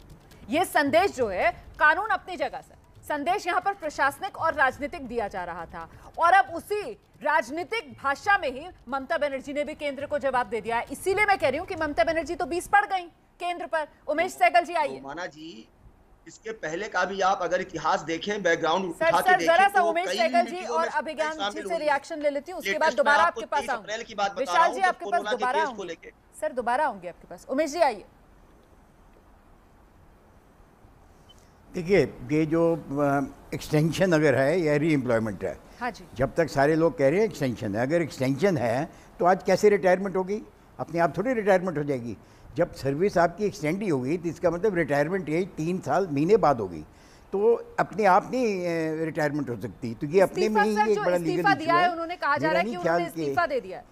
ये संदेश जो है कानून अपनी जगह सर, संदेश यहाँ पर प्रशासनिक और राजनीतिक दिया जा रहा था, और अब उसी राजनीतिक भाषा में ही ममता बनर्जी ने भी केंद्र को जवाब दे दिया है। इसीलिए मैं कह रही हूँ कि ममता बनर्जी तो 20 पड़ गई केंद्र पर। उमेश सहगल जी आइए। रोमाना जी, इसके पहले का भी आप अगर इतिहास देखें, बैकग्राउंड उठा के सर देखें, जरा सा तो उमेश सहगल जी और अभिज्ञान जी से रिएक्शन ले लेती हूँ, उसके बाद दोबारा आपके पास आऊंगी। विशाल जी आपके पास दोबारा आऊंगी। सर दोबारा आऊंगी आपके पास। उमेश जी आइए। देखिए, ये जो एक्सटेंशन अगर है या री एम्प्लॉयमेंट है, हाँ जी, जब तक सारे लोग कह रहे हैं एक्सटेंशन है, अगर एक्सटेंशन है तो आज कैसे रिटायरमेंट होगी? अपने आप थोड़ी रिटायरमेंट हो जाएगी। जब सर्विस आपकी एक्सटेंड ही होगी तो इसका मतलब रिटायरमेंट एज 3 साल महीने बाद होगी, तो अपने आप नहीं रिटायरमेंट हो सकती। तो ये अपने में ही एक बड़ा लीगल इशू है। उन्होंने कहा जा रहा है कि उन्होंने इस्तीफा दे दिया।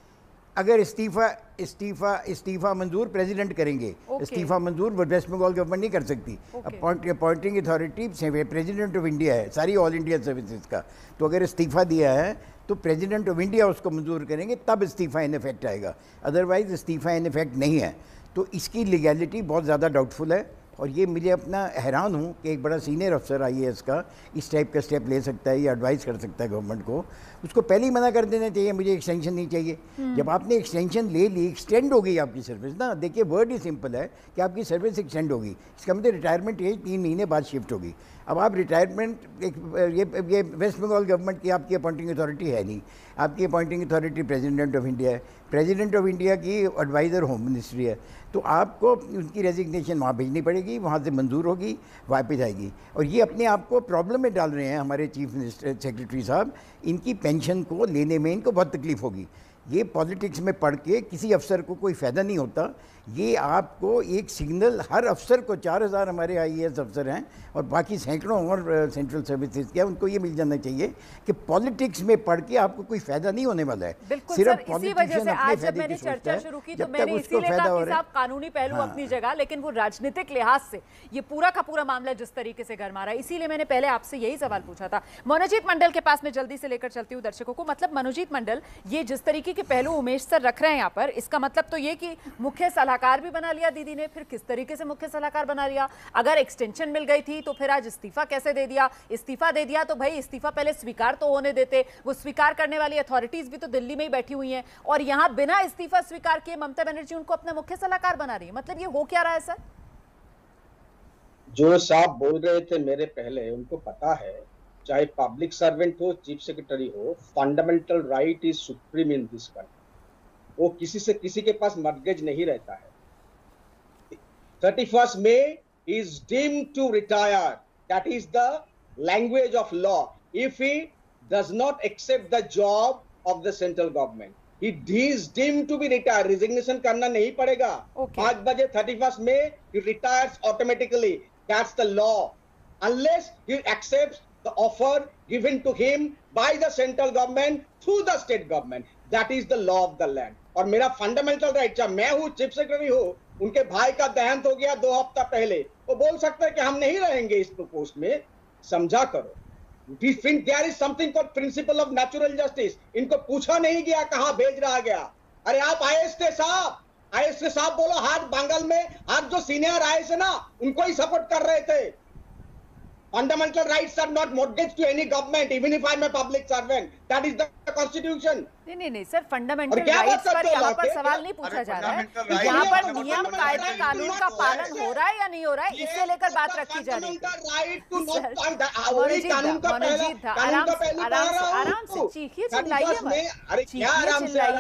अगर इस्तीफा मंजूर प्रेसिडेंट करेंगे, इस्तीफा मंजूर वेस्ट बंगाल गवर्नमेंट नहीं कर सकती। Appointing authority president of India है, सारी ऑल इंडिया सर्विसेज का। तो अगर इस्तीफा दिया है तो प्रेसिडेंट ऑफ इंडिया उसको मंजूर करेंगे, तब इस्तीफा इन इफेक्ट आएगा। अदरवाइज इस्तीफा इन इफेक्ट नहीं है। तो इसकी लीगैलिटी बहुत ज़्यादा डाउटफुल है। और ये मुझे अपना हैरान हूँ कि एक बड़ा सीनियर अफसर IAS का इस टाइप का स्टेप ले सकता है या एडवाइस कर सकता है गवर्नमेंट को। उसको पहले ही मना कर देना चाहिए, मुझे एक्सटेंशन नहीं चाहिए। जब आपने एक्सटेंशन ले ली, एक्सटेंड हो गई आपकी सर्विस ना, देखिए वर्ड ही सिंपल है कि आपकी सर्विस एक्सटेंड होगी, इसका मतलब रिटायरमेंट एज 3 महीने बाद शिफ्ट होगी। अब आप रिटायरमेंट ये वेस्ट बंगाल गवर्नमेंट की आपकी अपॉइंटिंग अथॉरिटी है नहीं, आपकी appointing authority president of India है। प्रेसिडेंट ऑफ इंडिया की एडवाइज़र होम मिनिस्ट्री है, तो आपको उनकी रेजिग्नेशन वहाँ भेजनी पड़ेगी, वहाँ से मंजूर होगी, वापस आएगी। और ये अपने आप को प्रॉब्लम में डाल रहे हैं हमारे चीफ मिनिस्टर सेक्रेटरी साहब। इनकी पेंशन को लेने में इनको बहुत तकलीफ होगी। ये पॉलिटिक्स में पढ़ के किसी अफसर को कोई फ़ायदा नहीं होता। ये आपको एक सिग्नल, हर अफसर को 4000 हमारे IAS अफसर हैं और बाकी सैकड़ों और सेंट्रल सर्विसेज के, उनको ये मिल जाना चाहिए कि पॉलिटिक्स में पढ़ के आपको कोई फ़ायदा नहीं होने वाला है। सिर्फ इसी वजह से आज जब मैंने चर्चा शुरू की तो मैंने इसीलिए कहा कि साहब कानूनी पहलू अपनी जगह, लेकिन वो राजनीतिक लिहाज से ये पूरा का पूरा मामला जिस तरीके से गरमारा है, इसीलिए मैंने पहले आपसे यही सवाल पूछा था। मनोजीत मंडल के पास मैं जल्दी से लेकर चलती हूँ दर्शकों को। मतलब मनोजीत मंडल, ये जिस तरीके के पहलू उमेश सर रख रहे हैं यहाँ पर, इसका मतलब तो ये कि मुख्य सलाहकार भी बना लिया दीदी ने, फिर किस तरीके से मुख्य सलाहकार बना लिया? अगर एक्सटेंशन मिल गई थी तो फिर आज इस्तीफा कैसे दे दिया? इस्तीफा दे दिया तो भाई इस्तीफा पहले स्वीकार तो होने देते। वो स्वीकार करने वाली अथॉरिटीज भी तो दिल्ली में ही बैठी हुई हैं, और यहाँ बिना इस्तीफा स्वीकार किए ममता बनर्जी उनको अपना मुख्य सलाहकार बना रही है। मतलब ये हो क्या रहा है सर? जो साहब बोल रहे थे मेरे पहले, उनको पता है, चाहे पब्लिक सर्वेंट हो, चीफ सेक्रेटरी हो, fundamental right is supreme in this country. वो किसी के पास मर्गेज नहीं रहता है। 31st May is deemed to retire. That is the language of law. If he does not accept the job of the central government, he is deemed to be retired. Resignation करना नहीं पड़ेगा। 5 बजे 31st May he retires automatically. That's the law. Unless he accepts the offer given to him by the central government through the state government. That is the law of the land. और मेरा फंडामेंटल राइट, चाहे मैं हूँ चीफ सेक्रेटरी हूँ, उनके भाई का देहांत हो गया 2 हफ्ता पहले, वो बोल सकते हैं कि हम नहीं रहेंगे इस पोस्ट में। समझा करो, there is something called principle of natural justice. इनको पूछा नहीं गया कहाँ भेज रहा गया। अरे आप IAS थे साहब बोलो, हाथ बंगाल में हाथ जो सीनियर IAS है ना, उनको ही सपोर्ट कर रहे थे। Fundamental rights are not mortgaged to any government, even if I am a public servant. That is the constitution. नहीं सर, फंडामेंटल राइट्स पर यहाँ पर सवाल नहीं पूछा जा रहा है। यहाँ पर नियम कायदे कानून का पालन हो रहा है या नहीं हो रहा है, इससे लेकर बात रखी जा रही है। आराम से चीखिए, चिल्लाइए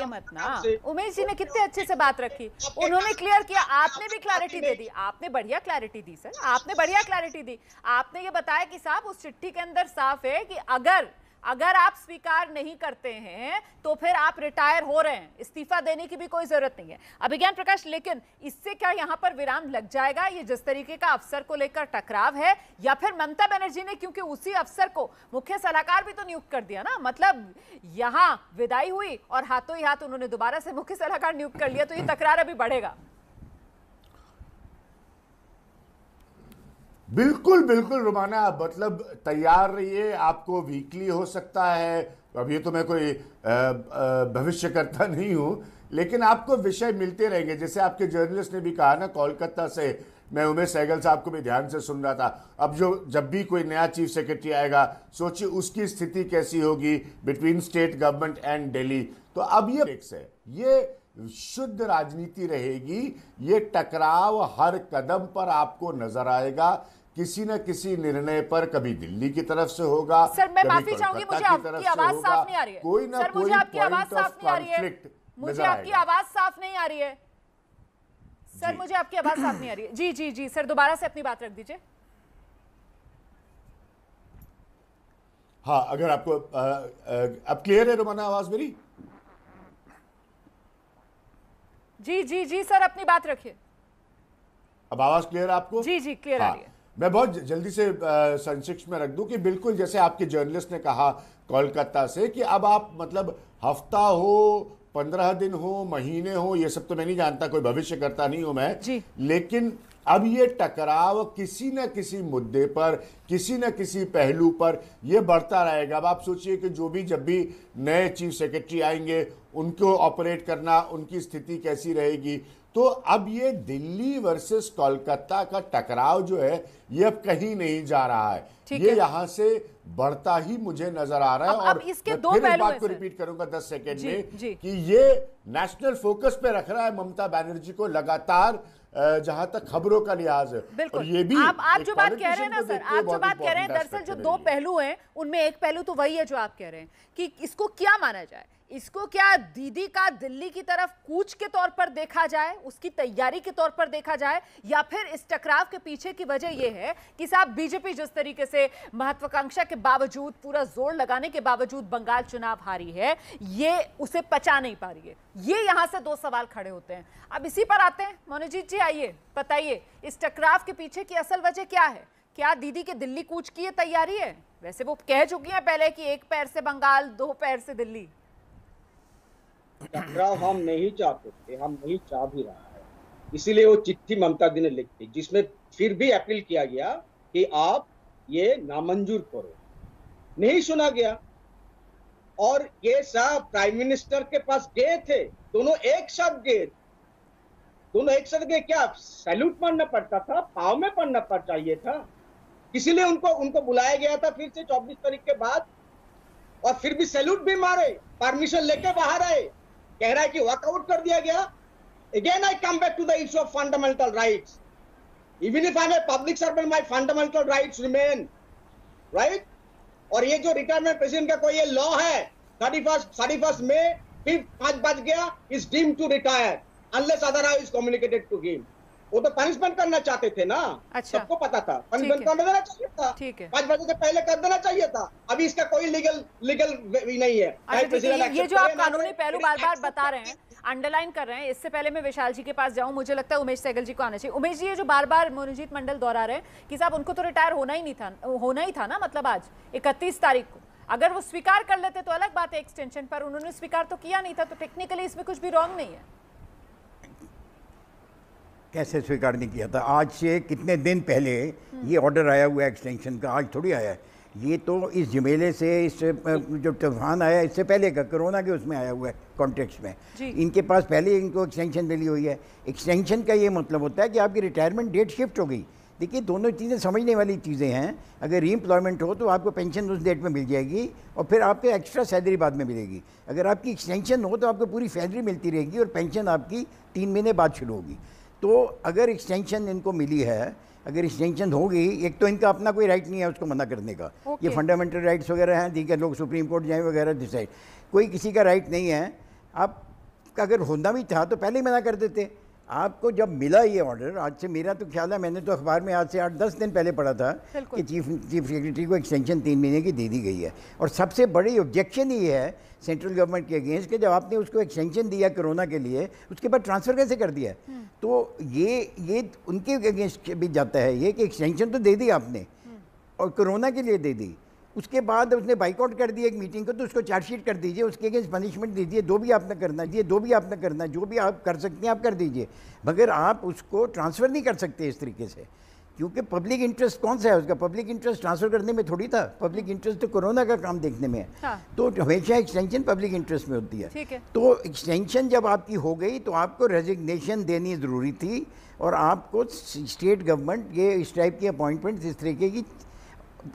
मत ना। उमेश जी ने कितने अच्छे से बात रखी, उन्होंने क्लियर किया, आपने भी क्लैरिटी दे दी। आपने बढ़िया क्लैरिटी दी सर, आपने बढ़िया क्लैरिटी दी। आपने ये बताया कि साहब उस चिट्ठी के अंदर साफ है कि अगर अगर आप स्वीकार नहीं करते हैं तो फिर आप रिटायर हो रहे हैं, इस्तीफा देने की भी कोई जरूरत नहीं है। अभिज्ञान प्रकाश, लेकिन इससे क्या यहां पर विराम लग जाएगा? ये जिस तरीके का अफसर को लेकर टकराव है, या फिर ममता बनर्जी ने, क्योंकि उसी अफसर को मुख्य सलाहकार भी तो नियुक्त कर दिया ना, मतलब यहां विदाई हुई और हाथों ही हाथ उन्होंने दोबारा से मुख्य सलाहकार नियुक्त कर लिया, तो ये तकरार अभी बढ़ेगा। बिल्कुल बिल्कुल रुमाना, मतलब तैयार रहिए, आपको वीकली हो सकता है, अब ये तो मैं कोई भविष्यकर्ता नहीं हूं, लेकिन आपको विषय मिलते रहेंगे। जैसे आपके जर्नलिस्ट ने भी कहा ना, कोलकाता से मैं उमेश सहगल साहब को भी ध्यान से सुन रहा था। अब जब भी कोई नया चीफ सेक्रेटरी आएगा, सोचिए उसकी स्थिति कैसी होगी between state government and Delhi. तो अब ये फिक्स है, ये शुद्ध राजनीति रहेगी, ये टकराव हर कदम पर आपको नजर आएगा, किसी न किसी निर्णय पर कभी दिल्ली की तरफ से होगा। सर मैं माफी चाहूंगी, मुझे आपकी आवाज साफ नहीं आ रही है। कोई ना सर, कोई मुझे आपकी आवाज साफ नहीं आ रही है। कॉन्फ्लिक्ट मुझे आपकी आवाज साफ नहीं आ रही है सर, मुझे आपकी आवाज साफ नहीं आ रही है। जी जी जी सर, दोबारा से अपनी बात रख दीजिए। हाँ, अगर आपको अब क्लियर है रोमाना आवाज मेरी? जी जी जी सर, अपनी बात रखिए। अब आवाज क्लियर है आपको? जी जी क्लियर आ रही है। मैं बहुत जल्दी से संक्षिप्त में रख दूं कि बिल्कुल जैसे आपके जर्नलिस्ट ने कहा कोलकाता से कि अब आप मतलब हफ्ता हो, 15 दिन हो, महीने हो, ये सब तो मैं नहीं जानता, कोई भविष्य करता नहीं हूं मैं जी। लेकिन अब ये टकराव किसी न किसी मुद्दे पर, किसी न किसी पहलू पर ये बढ़ता रहेगा। अब आप सोचिए कि जब भी नए चीफ सेक्रेटरी आएंगे, उनको ऑपरेट करना, उनकी स्थिति कैसी रहेगी। तो अब ये दिल्ली वर्सेस कोलकाता का टकराव जो है, ये अब कहीं नहीं जा रहा है, ये यहां से बढ़ता ही मुझे नजर आ रहा है। और इसके मैं दो फिर इस पहलू बात को रिपीट करूंगा 10 सेकेंड में कि ये नेशनल फोकस पे रख रहा है ममता बनर्जी को लगातार, जहां तक खबरों का लिहाज है। बिल्कुल, और ये भी आप जो बात कह रहे हैं ना सर, आप जो बात कह रहे हैं, दरअसल जो दो पहलू हैं उनमें एक पहलू तो वही है जो आप कह रहे हैं कि इसको क्या माना जाए, इसको क्या दीदी का दिल्ली की तरफ कूच के तौर पर देखा जाए, उसकी तैयारी के तौर पर देखा जाए, या फिर इस टकराव के पीछे की वजह यह है कि साहब बीजेपी जिस तरीके से महत्वाकांक्षा के बावजूद, पूरा जोर लगाने के बावजूद बंगाल चुनाव हारी है, ये उसे पचा नहीं पा रही है। ये यहां से दो सवाल खड़े होते हैं। अब इसी पर आते हैं, मोनूजीत जी आइए, बताइए इस टकराव के पीछे की असल वजह क्या है? क्या दीदी के दिल्ली कूच की ये तैयारी है? वैसे वो कह चुकी हैं पहले कि एक पैर से बंगाल, दो पैर से दिल्ली। टकराव हम नहीं चाहते थे, हम नहीं चाह भी रहा है, इसीलिए वो चिट्ठी ममता दी ने लिखी, जिसमें फिर भी अपील किया गया कि आप ये नामंजूर करो। नहीं सुना गया और ये सब प्राइम मिनिस्टर के पास गए थे, दोनों एक साथ गए, क्या सैल्यूट मारना पड़ता था, पाँव में पड़ना चाहिए था, इसीलिए उनको बुलाया गया था फिर से 24 तारीख के बाद, और फिर भी सैल्यूट भी मारे, परमिशन लेके बाहर आए, कह रहा है कि वॉकआउट कर दिया गया। Again I come back to the issue of fundamental rights, even if I am a public servant my fundamental rights remain, right. और ये जो रिटायरमेंट प्रेसिडेंट का कोई ये लॉ है, 31 मई फिर 5 बज गया, is deemed to retire unless otherwise is communicated to him. वो तो पनिशमेंट करना चाहते थे ना, अच्छा। सबको पता था, पनिशमेंट कर देना चाहिए था, 5 बजे से पहले कर देना चाहिए था। अभी इसका कोई लीगल नहीं है। अच्छा, ये जो आप कानूनी पहलू बार बार बता रहे हैं, अंडरलाइन कर रहे हैं, इससे पहले मैं विशाल जी के पास जाऊं, मुझे लगता है उमेश सहगल जी को आना चाहिए। उमेश जी, ये जो बार बार मोनूजीत मंडल दोहरा रहे हैं कि साहब उनको तो रिटायर होना ही था ना, मतलब आज 31 तारीख को, अगर वो स्वीकार कर लेते तो अलग बात है एक्सटेंशन पर, उन्होंने स्वीकार तो किया नहीं था, तो टेक्निकली इसमें कुछ भी रॉन्ग नहीं है। कैसे स्वीकार नहीं किया था? आज से कितने दिन पहले ये ऑर्डर आया हुआ है एक्सटेंशन का, आज थोड़ी आया है। ये तो इस झमेले से, इस जो तूफान आया इससे पहले का, कोरोना के उसमें आया हुआ है कॉन्टेक्स्ट में। इनके पास पहले इनको एक्सटेंशन मिली हुई है। एक्सटेंशन का ये मतलब होता है कि आपकी रिटायरमेंट डेट शिफ्ट हो गई। देखिए, दोनों चीज़ें समझने वाली चीज़ें हैं। अगर रीएम्प्लॉयमेंट हो तो आपको पेंशन उस डेट में मिल जाएगी और फिर आपको एक्स्ट्रा सैलरी बाद में मिलेगी। अगर आपकी एक्सटेंशन हो तो आपको पूरी सैलरी मिलती रहेगी और पेंशन आपकी 3 महीने बाद शुरू होगी। तो अगर एक्सटेंशन इनको मिली है, अगर एक्सटेंशन होगी, एक तो इनका अपना कोई राइट नहीं है उसको मना करने का। ये फंडामेंटल राइट्स वगैरह हैं, ठीक है, लोग सुप्रीम कोर्ट जाए वगैरह डिसाइड, कोई किसी का राइट नहीं है। आप अगर होना भी था तो पहले ही मना कर देते। आपको जब मिला ये ऑर्डर, आज से मेरा तो ख्याल है, मैंने तो अखबार में आज से 8-10 दिन पहले पढ़ा था कि चीफ सेक्रेटरी को एक्सटेंशन 3 महीने की दे दी गई है। और सबसे बड़ी ऑब्जेक्शन ये है सेंट्रल गवर्नमेंट के अगेंस्ट कि जब आपने उसको एक्सटेंशन दिया कोरोना के लिए, उसके बाद ट्रांसफ़र कैसे कर दिया? तो ये उनके अगेंस्ट भी जाता है ये कि एक्सटेंशन तो दे दी आपने और कोरोना के लिए दे दी, उसके बाद उसने बाइकआउट कर दिया एक मीटिंग को, तो उसको चार्जशीट कर दीजिए, उसके अगेंस्ट पनिशमेंट दीजिए, जो भी आपने करना है, जो भी आपने करना है, जो भी आप कर सकते हैं आप कर दीजिए, मगर आप उसको ट्रांसफ़र नहीं कर सकते इस तरीके से, क्योंकि पब्लिक इंटरेस्ट कौन सा है उसका? पब्लिक इंटरेस्ट ट्रांसफ़र करने में थोड़ी था, पब्लिक इंटरेस्ट तो कोरोना का काम देखने में है। हाँ। तो हमेशा एक्सटेंशन पब्लिक इंटरेस्ट में होती है। ठीक है। तो एक्सटेंशन जब आपकी हो गई तो आपको रेजिग्नेशन देनी ज़रूरी थी और आपको स्टेट गवर्नमेंट ये इस टाइप की अपॉइंटमेंट इस तरीके की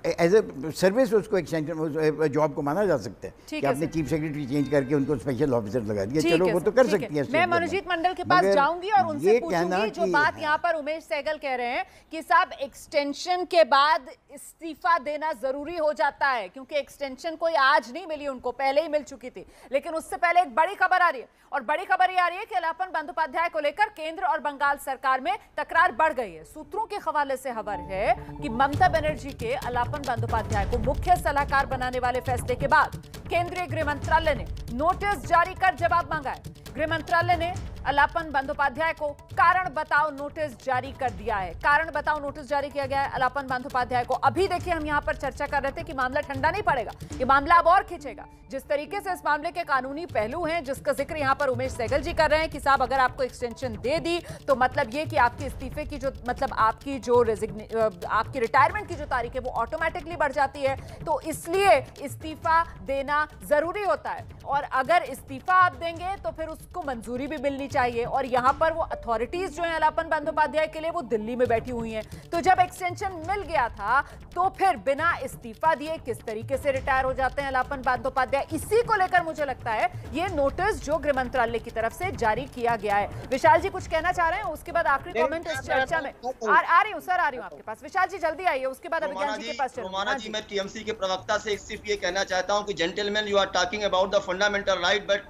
एज ए सर्विस उसको एक्सटेंशन जॉब को माना जा सकता है कि आपने चीफ सेक्रेटरी चेंज करके उनको स्पेशल ऑफिसर लगा दिया, चलो वो तो कर सकती है। मैं मनोजीत मंडल के पास जाऊंगी और उनसे पूछूंगी जो बात यहाँ पर उमेश सहगल कह रहे हैं कि साहब एक्सटेंशन के बाद इस्तीफा देना जरूरी हो जाता है, क्योंकि एक्सटेंशन कोई आज नहीं मिली, उनको पहले ही मिल चुकी थी। लेकिन उससे पहले एक बड़ी खबर आ रही है और बड़ी खबर ये आ रही है कि अलापन बंदोपाध्याय को लेकर केंद्र और बंगाल सरकार में तकरार बढ़ गई है। सूत्रों के हवाले से खबर है कि ममता बनर्जी के अलापन बंदोपाध्याय को मुख्य सलाहकार बनाने वाले फैसले के बाद केंद्रीय गृह मंत्रालय ने नोटिस जारी कर जवाब मांगा है। गृह मंत्रालय ने अलापन बंदोपाध्याय को कारण बताओ नोटिस जारी कर दिया है। कारण बताओ नोटिस जारी किया गया है अलापन बंदोपाध्याय को। अभी देखिए, हम यहां पर चर्चा कर रहे थे कि मामला ठंडा नहीं पड़ेगा, ये मामला अब और खींचेगा। जिस तरीके से इस मामले के कानूनी पहलू हैं, जिसका जिक्र यहां पर उमेश सहगल जी कर रहे हैं कि साहब अगर आपको एक्सटेंशन दे दी तो मतलब ये कि आपके इस्तीफे की जो मतलब आपकी रिटायरमेंट की जो तारीख है वो ऑटोमेटिकली बढ़ जाती है, तो इसलिए इस्तीफा देना जरूरी होता है। और अगर इस्तीफा आप देंगे तो फिर उसको मंजूरी भी मिलनी चाहिए। और यहां पर वो अथॉरिटीज जो है अलापन बंदोपाध्याय के लिए वो दिल्ली में बैठी हुई हैं। तो जब एक्सटेंशन मिल गया था तो फिर बिना इस्तीफा दिए किस तरीके से रिटायर हो जाते हैं अलापन बंदोपाध्याय, इसी को लेकर मुझे लगता है ये नोटिस जो गृह मंत्रालय की तरफ से जारी किया गया है। विशाल जी कुछ कहना चाह रहे हैं? उसके बाद आखिरी कमेंट इस चर्चा में आ रही हूं सर, आ रही हूं आपके पास। विशाल जी जल्दी आइए, उसके बाद अभिज्ञान जी के पास रोमाना जी, मैं टीएमसी के प्रवक्ता से सिर्फ ये कहना चाहता हूं कि gentleman, you are talking about the fundamental right, but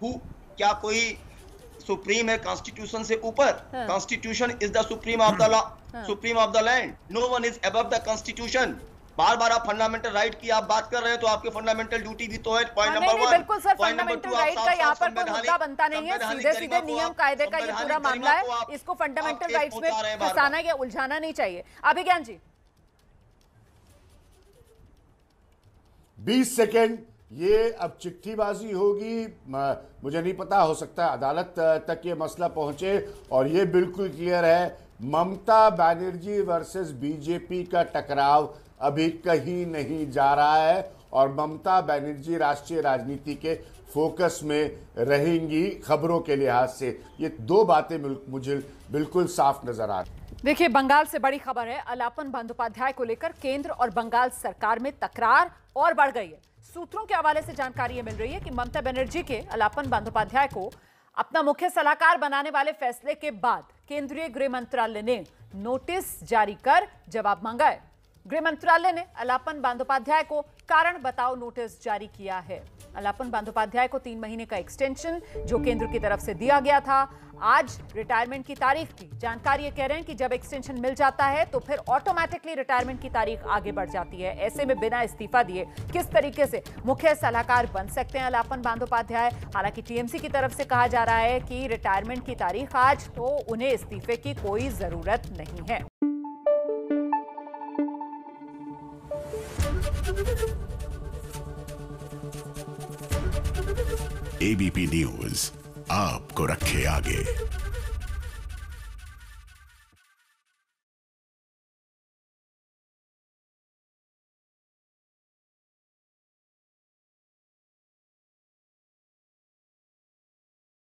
क्या कोई सुप्रीम है कॉन्स्टिट्यूशन से ऊपर? Constitution is the supreme of the law, supreme of the land, no one is above the constitution. बार बार आप फंडामेंटल राइट की आप बात कर रहे हैं तो आपके फंडामेंटल ड्यूटी भी तो है। Point number 1। बिल्कुल सर, फंडामेंटल राइट का यहाँ पर कोई मुद्दा बनता नहीं है, सीधे सीधे नियम कायदे का ये पूरा मामला है। इसको फंडामेंटल राइट्स में फंसाना या उलझाना नहीं चाहिए। अभिज्ञान जी 20 सेकेंड, ये अब चिट्ठीबाजी होगी, मुझे नहीं पता, हो सकता है अदालत तक ये मसला पहुंचे। और ये बिल्कुल क्लियर है, ममता बनर्जी वर्सेस बीजेपी का टकराव अभी कहीं नहीं जा रहा है और ममता बनर्जी राष्ट्रीय राजनीति के फोकस में रहेंगी खबरों के लिहाज से। ये दो बातें मुझे बिल्कुल साफ नजर आ रही। देखिए, बंगाल से बड़ी खबर है, अलापन बंदोपाध्याय को लेकर केंद्र और बंगाल सरकार में तकरार और बढ़ गई है। सूत्रों के हवाले से जानकारी ये मिल रही है कि ममता बनर्जी के अलापन बंदोपाध्याय को अपना मुख्य सलाहकार बनाने वाले फैसले के बाद केंद्रीय गृह मंत्रालय ने नोटिस जारी कर जवाब मांगा है। गृह मंत्रालय ने अलापन बंदोपाध्याय को कारण बताओ नोटिस जारी किया है। अलापन बंदोपाध्याय को 3 महीने का एक्सटेंशन जो केंद्र की तरफ से दिया गया था, आज रिटायरमेंट की तारीख थी। जानकारी ये कह रहे हैं कि जब एक्सटेंशन मिल जाता है तो फिर ऑटोमेटिकली रिटायरमेंट की तारीख आगे बढ़ जाती है। ऐसे में बिना इस्तीफा दिए किस तरीके से मुख्य सलाहकार बन सकते हैं अलापन बंदोपाध्याय? हालांकि टीएमसी की तरफ से कहा जा रहा है कि रिटायरमेंट की तारीख आज, तो उन्हें इस्तीफे की कोई जरूरत नहीं है। एबीपी न्यूज आपको रखे आगे।